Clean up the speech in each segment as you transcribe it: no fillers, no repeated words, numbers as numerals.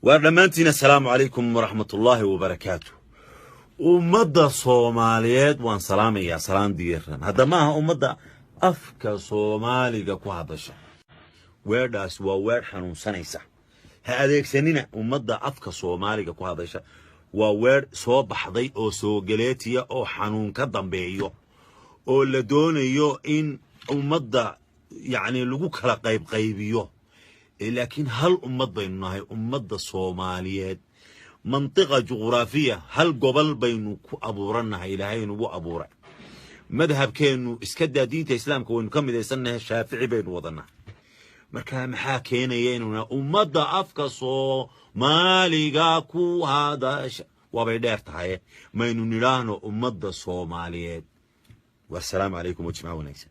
ودمانتنا السلام عليكم ورحمة الله وبركاته. أمدا صوماليات وان سلامي يا سلام ديرن هذا ما أمدا أفكا صومالي كو هادشا ويرداس ووير حنون سنيسا هاديك سنين أمدا أفكا صومالي كو هادشا ووير سو بحضي أو سو جليتيا أو حنون كدن بيو أو لدونيو إن أمدا يعني لغو كلا قيبيو لكن هل أمدا إنها أمدا صوماليات منطقة جغرافية هل قبل بينو أبورنا إلهي نبو أبورا مذهب كأنه إسكدا دين إسلام كون كم إذا سنة الشافعي بين وضنا مركام حاكينا ينونا أمدا أفكسو ماليغاكو هذا وبيدارت هاي ما إنه نلانو أمدا صوماليات. والسلام عليكم وجماعة نيسا.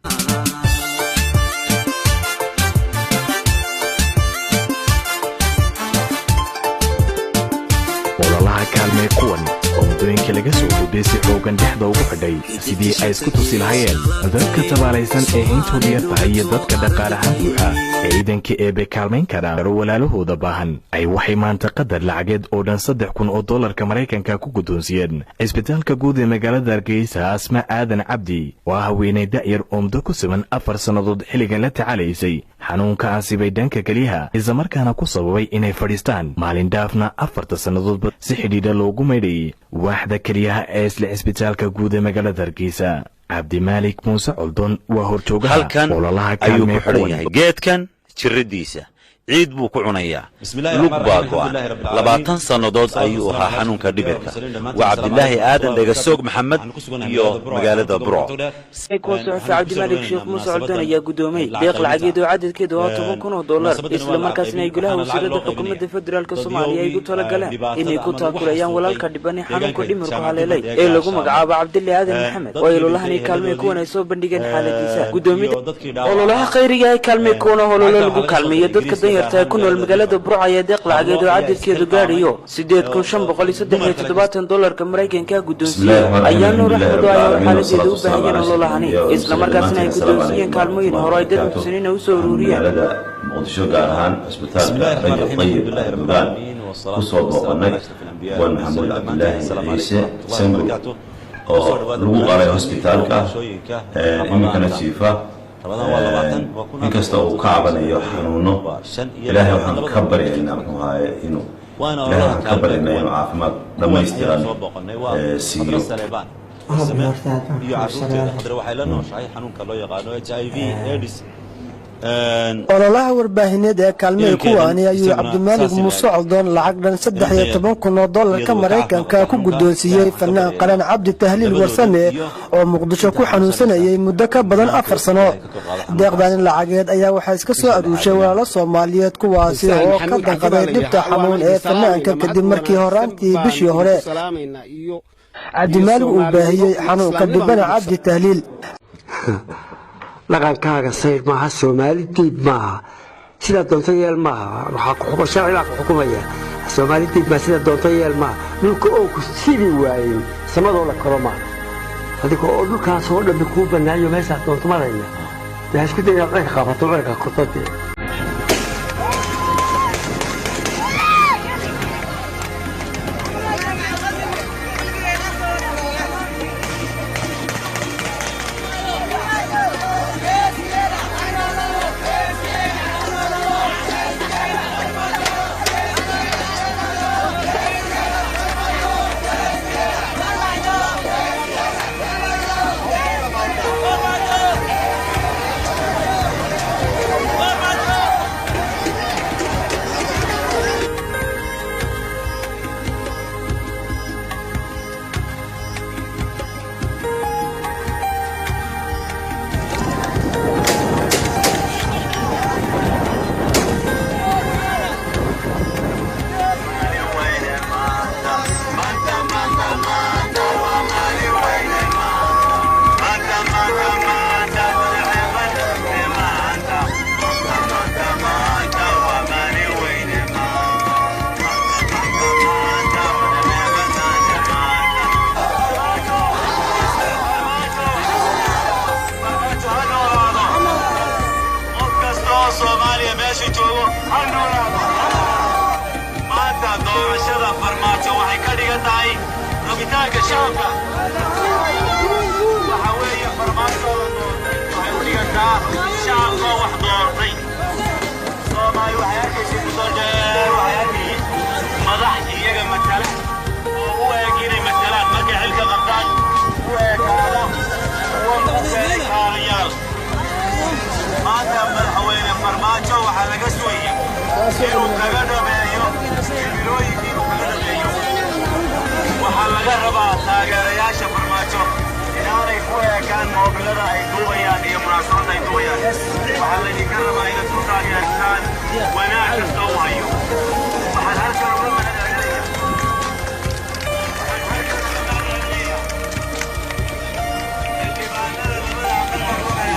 ololaha kaalmee kuwan oo muddooyinka laga soo gudbay si xoogan dhexda ugu xidhay sidii ay isku tusi lahayeen dadka tabaalaysan ee intooda yar tahay iyo dadka dhaqaalahaan buuxa ee ciidanka eebe kaalmayn kara walaalahooda baahan ay waxay maanta qadar lacageed oo dhan $3,000 Maraykanka ku guddoonsiiyeen isbitaalka guud ee magaalada Hargeysa Asma Aadan Cabdi waa haweeney da'yar oo muddo ku sugan 4 sannadood xilligan la tacaalaysay xanuunka ansibay dhanka kaliya isla markaana ku sababay inay fadhiistaan maalin dhaafna 4 sannadood si xidhiidha loogu maydhay waaxda kaliyaha ee isla isbitaalka guud ee magaalada Hargeysa Cabdi Malik Muuse Coldon waa horjoogaha ololaha kaalmee kuwan geedkan jirridiisa ciid buu ku cunayaa lug baa go'an 20 sannadood ayuu ahaa xanuunka dhibirka waa Cabdilaahi Aadan Dhagasoog Maxamed iyo magaalada Burco Cabdi Malik Sheekh Muuse Coldon ayaa gudoomay deeq lacageed oo cadadkeedu waa $10,000 isla markaasna ay golaha wasiirada xukuumadda federaalka Soomaaliya ay u talagaleen inay ku taakulayaan walaalka dhibanay xanuunka dhimirku haleelay ee lagu magacaabo Cabdilaahi Aadan Maxamed oo ololahan kaalmee kuwan ay soo bandhigeen xaaladiisa gudoomida ololaha khayriga ay kaalmee kuwan ololaha lagu kaalmeeyo dadka كنا المجلات برعاية دقل عقيد وعدد كيدو قاريو $8,573 كمرايكن كقدونسية أيانو رحمة دعاء وحالة دو بهجن الله هني إسلام مركزنا قدونسية كالمين هرايدة سنين وسورورية مقدشو قارهان اسبتال رجل طيب رمضان وصوب وقنك والمحمود عبد الله عيسى سنبو لغو قاري اسبتالك إمي كانت شيفا inkasta uu ka cabanayo xanuuno ilaahay waxaan ka baryaynaa inuu ilaahay waxaan ka baryaynaa inuu caafimaad dhammaystiran siiyo ololaha warbaahineed ee kaalmee kuwaani ayuu Cabdimalik Muuse Coldon lacag dhan $13,000 Maraykanka ku guddoonsiiyay fanaan qaran Cabdi Tahliil Warsame oo Muqdisho ku xanuunsanayay muddo ka badan 4 sano deeqdan lacageed ayaa waxa iska soo aruushay walaalo Soomaaliyeed kuwaasi oo ka danqaday dhibta xanuun ee fanaanka kadib markii horaantii bishii hore Cabdimalik uu baahiyay xanuunka dhibana Cabdi Tahliil لقد كان صير مع الصومالي تيب معها سيدا دونتيال معها حق شرعي حكومية الصومالي تيب مع سيدا دونتيال معها نلك أوكو سيدي واين سمدوا لك كرما هذيك أقول لك صور بكوبا نايو ما يساعد دونت مرينا بحيث كده يعطيك خافة طولك خطتي وناك شعبه وحوية فرمانته وحوية شعبه وحضورتي صومالي وحياتي سيكتور وحياتي مضحتي يجا مثلا هو يجيني مثلا ما قاعد غلطان هو هذا هو مختلف هالريال ما تم الحوية فرمانته وحلقة سوية يرو كغدا بيو يروي يرو كغدا بيو وحلقة ربع تاجرياشة فرمانته inaanay ku eegaan moobilada ay duubayaan iyo munaasabada ay duubayaan waxaa laydinka rabaa inaad ku taageertaan wanaag kasta u hayo waxaan halkan uga mahadcelinayaa xildhibaanada labada aqal uga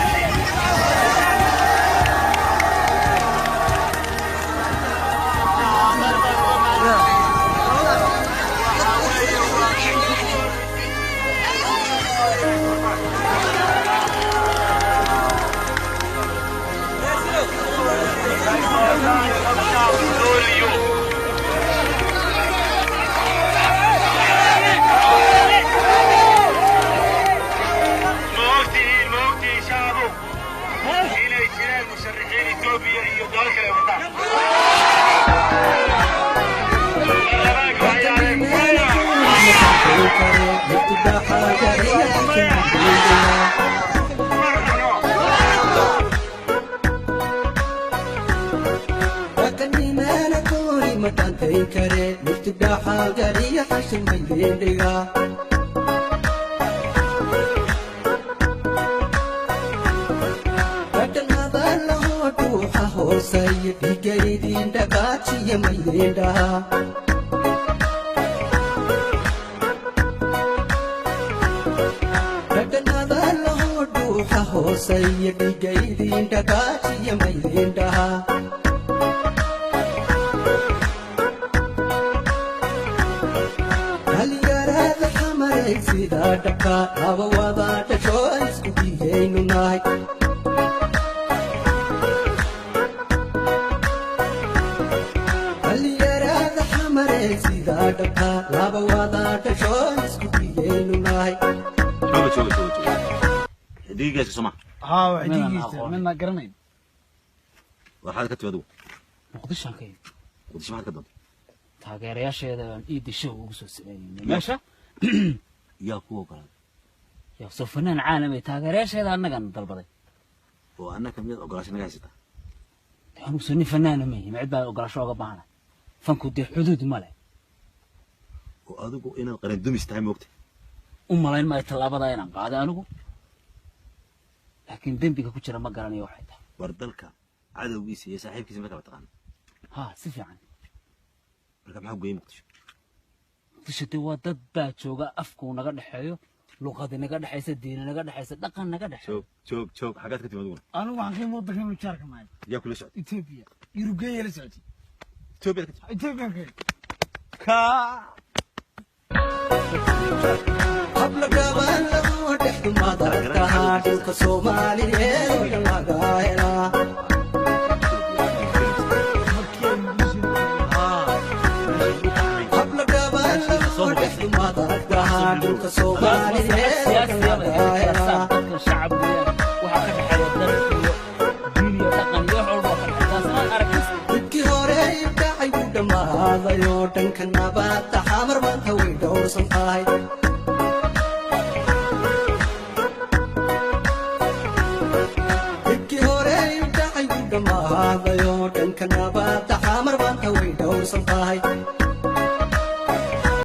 ما قرنين waxaad ka timaado muqdishaan ka yimid muqdisho maxaad ka doontay taageerayaasheeda aan iidi show ugu soo sameeyay meesha yaa ku ogolaan yaa soo fanaan caalami taageerayaasheeda annagan dalbaday oo annaka mid ogolaasho naga haysata anu soo fanaan ma yahay mid baa ogolaasho uga baahnaa fanku dee xuduud ma leh oo adigu inaad qaran dumis tahay moogtay u malayn ma talaabada inaan qaado anigu laakiin dambiga ku jira ma garanayo waxay tahay war dalka cadawgiisa iyo saaxiibkiisa ma kala taqaan ha si fiican marka maxaa go'ay muqdisho muqdisho waa dad baa jooga afku naga dhaxeeyo luqad naga dhaxaysa diin naga dhaxaysa dhaqan naga dhaxeeyo joog xagaad ka timaado anigu waxaan ka muuqda ka mujarka maay yaa kula socday Ethiopia Uruguay la socday Ethiopia ka قبل قبل ودحت ما درتها دلك صومالي ولا قايلة قبل قبل ودحت ما درتها دلك صومالي ولا قايلة شعب وحكى حياة الدنيا تقن يحول بدك هوري داعي ودما هذا يوتن كنا بات حامر ما توي دور صنقاي بدك هوري داعي ودما هذا يوتن كنا بات